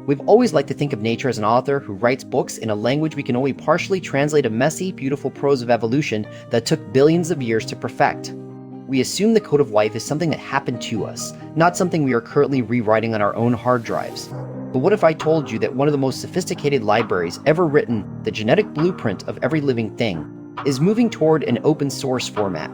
We've always liked to think of nature as an author who writes books in a language we can only partially translate a messy, beautiful prose of evolution that took billions of years to perfect. We assume the code of life is something that happened to us, not something we are currently rewriting on our own hard drives. But what if I told you that one of the most sophisticated libraries ever written, the genetic blueprint of every living thing, is moving toward an open source format?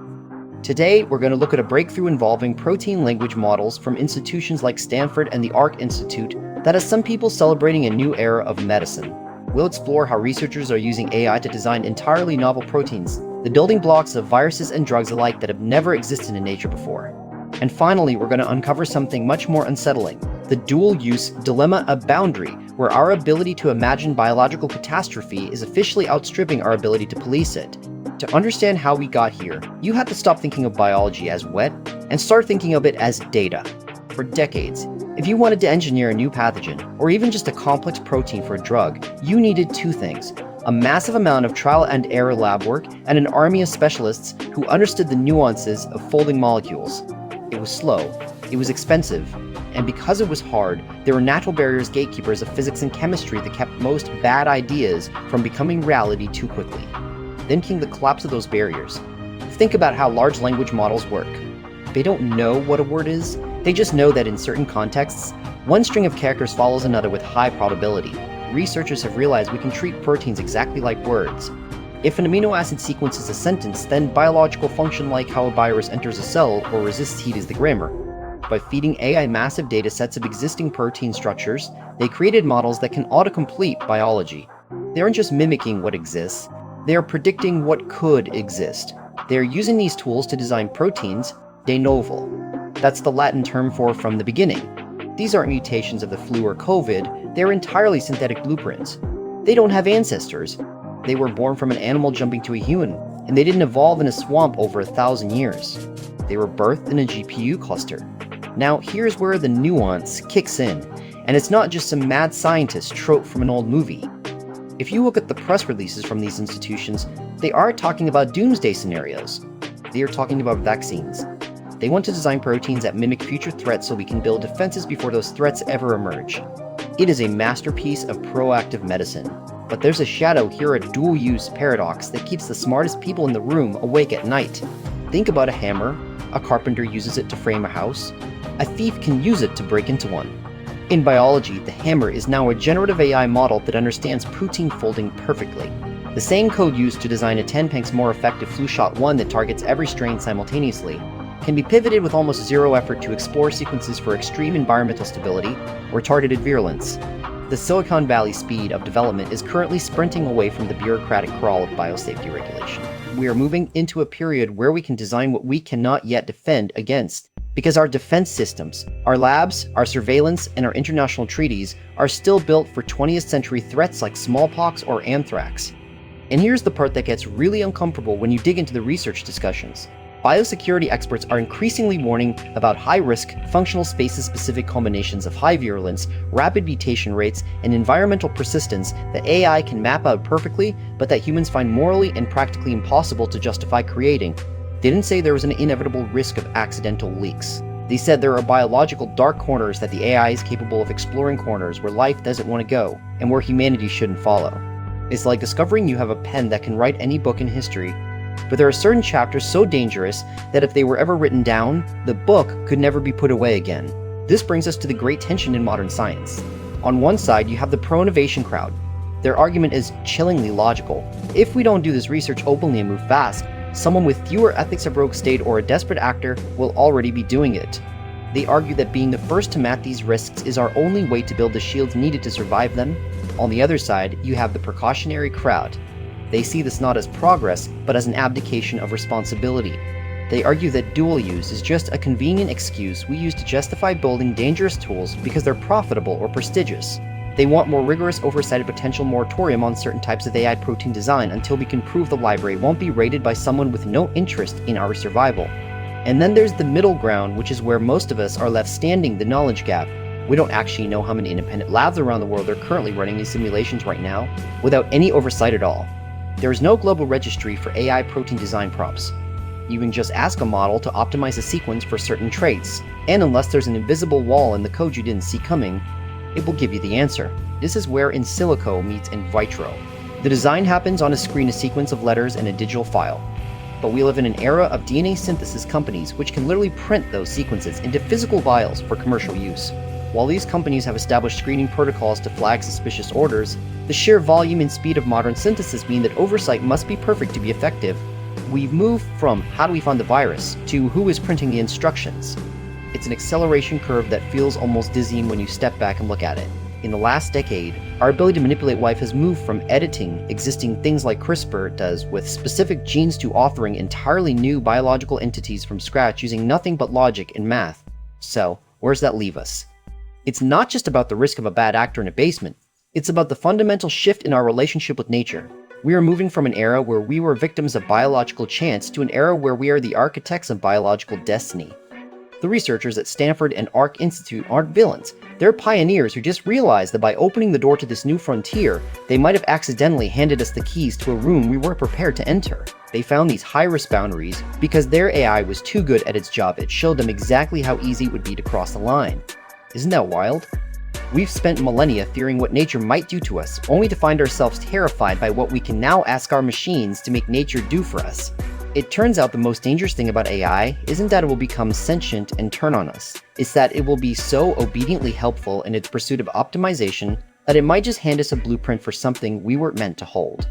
Today, we're going to look at a breakthrough involving protein language models from institutions like Stanford and the Arc Institute that has some people celebrating a new era of medicine. We'll explore how researchers are using AI to design entirely novel proteins, the building blocks of viruses and drugs alike that have never existed in nature before. And finally, we're going to uncover something much more unsettling, the dual-use dilemma of boundary, where our ability to imagine biological catastrophe is officially outstripping our ability to police it. To understand how we got here, you have to stop thinking of biology as wet and start thinking of it as data. For decades, if you wanted to engineer a new pathogen, or even just a complex protein for a drug, you needed two things: a massive amount of trial and error lab work and an army of specialists who understood the nuances of folding molecules. It was slow, it was expensive, and because it was hard, there were natural barriers, gatekeepers of physics and chemistry that kept most bad ideas from becoming reality too quickly. Then came the collapse of those barriers. Think about how large language models work. They don't know what a word is, they just know that in certain contexts, one string of characters follows another with high probability. Researchers have realized we can treat proteins exactly like words. If an amino acid sequence is a sentence, then biological function like how a virus enters a cell or resists heat is the grammar. By feeding AI massive data sets of existing protein structures, they created models that can autocomplete biology. They aren't just mimicking what exists, they are predicting what could exist. They are using these tools to design proteins de novo. That's the Latin term for from the beginning. These aren't mutations of the flu or COVID, they're entirely synthetic blueprints. They don't have ancestors. They were born from an animal jumping to a human, and they didn't evolve in a swamp over 1,000 years. They were birthed in a GPU cluster. Now here's where the nuance kicks in, and it's not just some mad scientist trope from an old movie. If you look at the press releases from these institutions, they are talking about doomsday scenarios. They are talking about vaccines. They want to design proteins that mimic future threats so we can build defenses before those threats ever emerge. It is a masterpiece of proactive medicine. But there's a shadow here, a dual-use paradox that keeps the smartest people in the room awake at night. Think about a hammer. A carpenter uses it to frame a house. A thief can use it to break into one. In biology, the hammer is now a generative AI model that understands protein folding perfectly. The same code used to design a 10x more effective flu shot 1 that targets every strain simultaneously can be pivoted with almost zero effort to explore sequences for extreme environmental stability or targeted virulence. The Silicon Valley speed of development is currently sprinting away from the bureaucratic crawl of biosafety regulation. We are moving into a period where we can design what we cannot yet defend against, because our defense systems, our labs, our surveillance, and our international treaties are still built for 20th century threats like smallpox or anthrax. And here's the part that gets really uncomfortable when you dig into the research discussions. Biosecurity experts are increasingly warning about high-risk, functional spaces-specific combinations of high virulence, rapid mutation rates, and environmental persistence that AI can map out perfectly, but that humans find morally and practically impossible to justify creating. They didn't say there was an inevitable risk of accidental leaks. They said there are biological dark corners that the AI is capable of exploring, corners where life doesn't want to go, and where humanity shouldn't follow. It's like discovering you have a pen that can write any book in history, but there are certain chapters so dangerous that if they were ever written down, the book could never be put away again. This brings us to the great tension in modern science. On one side, you have the pro-innovation crowd. Their argument is chillingly logical. If we don't do this research openly and move fast, someone with fewer ethics of rogue state or a desperate actor will already be doing it. They argue that being the first to map these risks is our only way to build the shields needed to survive them. On the other side, you have the precautionary crowd. They see this not as progress, but as an abdication of responsibility. They argue that dual use is just a convenient excuse we use to justify building dangerous tools because they're profitable or prestigious. They want more rigorous oversight and potential moratorium on certain types of AI protein design until we can prove the library won't be raided by someone with no interest in our survival. And then there's the middle ground, which is where most of us are left standing, the knowledge gap. We don't actually know how many independent labs around the world are currently running these simulations right now, without any oversight at all. There is no global registry for AI protein design prompts. You can just ask a model to optimize a sequence for certain traits, and unless there's an invisible wall in the code you didn't see coming, it will give you the answer. This is where in silico meets in vitro. The design happens on a screen, a sequence of letters and a digital file. But we live in an era of DNA synthesis companies which can literally print those sequences into physical vials for commercial use. While these companies have established screening protocols to flag suspicious orders, the sheer volume and speed of modern synthesis mean that oversight must be perfect to be effective. We've moved from how do we find the virus to who is printing the instructions. It's an acceleration curve that feels almost dizzying when you step back and look at it. In the last decade, our ability to manipulate life has moved from editing existing things like CRISPR does with specific genes to authoring entirely new biological entities from scratch using nothing but logic and math. So, where does that leave us? It's not just about the risk of a bad actor in a basement. It's about the fundamental shift in our relationship with nature. We are moving from an era where we were victims of biological chance to an era where we are the architects of biological destiny. The researchers at Stanford and Arc Institute aren't villains. They're pioneers who just realized that by opening the door to this new frontier, they might have accidentally handed us the keys to a room we weren't prepared to enter. They found these high-risk boundaries because their AI was too good at its job. It showed them exactly how easy it would be to cross the line. Isn't that wild? We've spent millennia fearing what nature might do to us, only to find ourselves terrified by what we can now ask our machines to make nature do for us. It turns out the most dangerous thing about AI isn't that it will become sentient and turn on us. It's that it will be so obediently helpful in its pursuit of optimization that it might just hand us a blueprint for something we weren't meant to hold.